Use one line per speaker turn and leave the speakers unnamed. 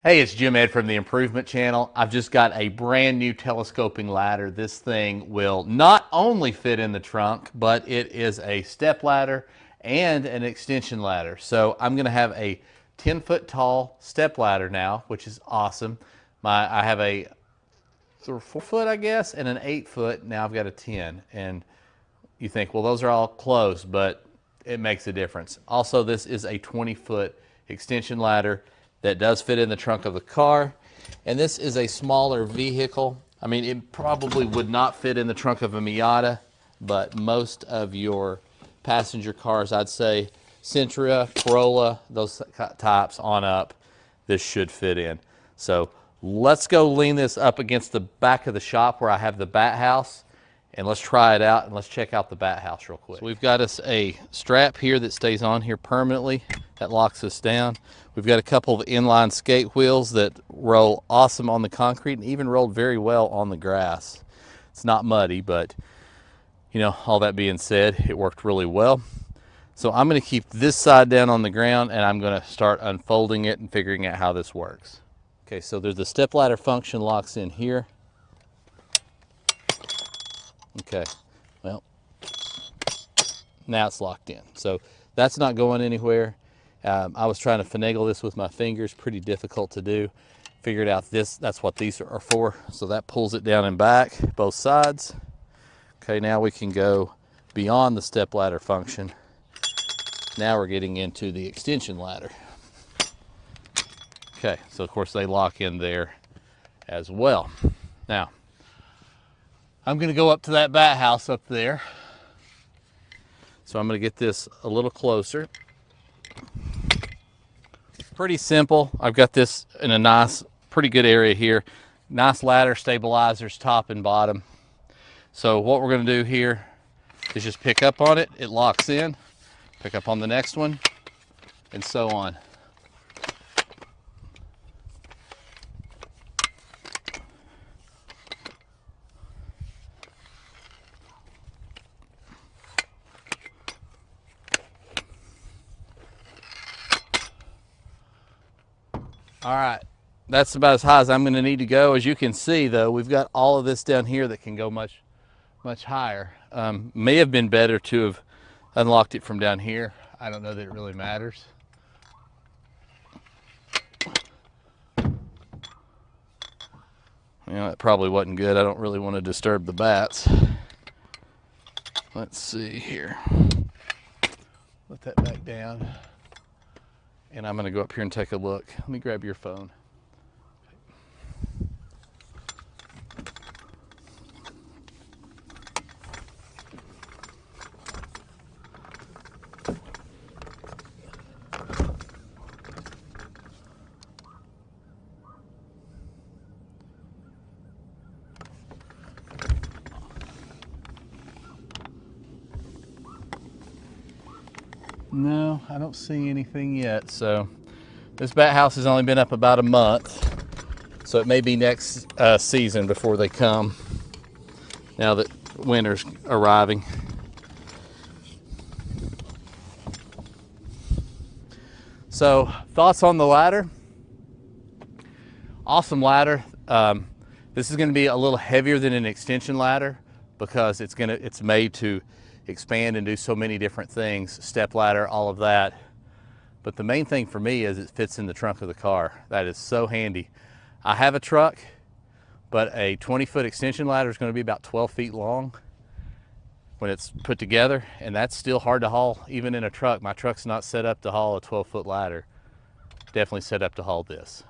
Hey, it's Jim Ed from the Improvement Channel. I've just got a brand new telescoping ladder. This thing will not only fit in the trunk, but it is a step ladder and an extension ladder. So I'm going to have a 10-foot tall step ladder now, which is awesome. I have a 4-foot, I guess, and an 8-foot. Now I've got a 10. And you think, well, those are all close, but it makes a difference. Also, this is a 20-foot extension ladder that does fit in the trunk of the car. And this is a smaller vehicle. I mean, it probably would not fit in the trunk of a Miata, but most of your passenger cars, I'd say Sentra, Corolla, those types on up, this should fit in. So let's go lean this up against the back of the shop where I have the bat house, and let's try it out, and let's check out the bat house real quick. So we've got us a strap here that stays on here permanently. That locks us down. We've got a couple of inline skate wheels that roll awesome on the concrete and even rolled very well on the grass. It's not muddy, but you know, all that being said, it worked really well. So I'm going to keep this side down on the ground, and I'm going to start unfolding it and figuring out how this works. Okay, so there's the step ladder function locks in here. Okay, well, now it's locked in. So that's not going anywhere. I was trying to finagle this with my fingers, pretty difficult to do. Figured out that's what these are for. So that pulls it down and back, both sides. Okay, now we can go beyond the step ladder function. Now we're getting into the extension ladder. Okay, so of course they lock in there as well. Now, I'm gonna go up to that bat house up there. So I'm gonna get this a little closer. Pretty simple. I've got this in a nice, pretty good area here. Nice ladder stabilizers, top and bottom. So what we're gonna do here is just pick up on it. It locks in. Pick up on the next one, and so on. All right, that's about as high as I'm going to need to go. As you can see, though, we've got all of this down here that can go much higher. May have been better to have unlocked it from down here. I don't know that it really matters. You know, it probably wasn't good. I don't really want to disturb the bats. Let's see here. Let that back down. And I'm going to go up here and take a look. Let me grab your phone. No, I don't see anything yet. So this bat house has only been up about a month, so it may be next season before they come, now that winter's arriving. So thoughts on the ladder? Awesome ladder. This is going to be a little heavier than an extension ladder because it's made to expand and do so many different things, step ladder, all of that. But the main thing for me is it fits in the trunk of the car. That is so handy. I have a truck, but a 20-foot extension ladder is going to be about 12 feet long when it's put together, and that's still hard to haul even in a truck. My truck's not set up to haul a 12-foot ladder. Definitely set up to haul this.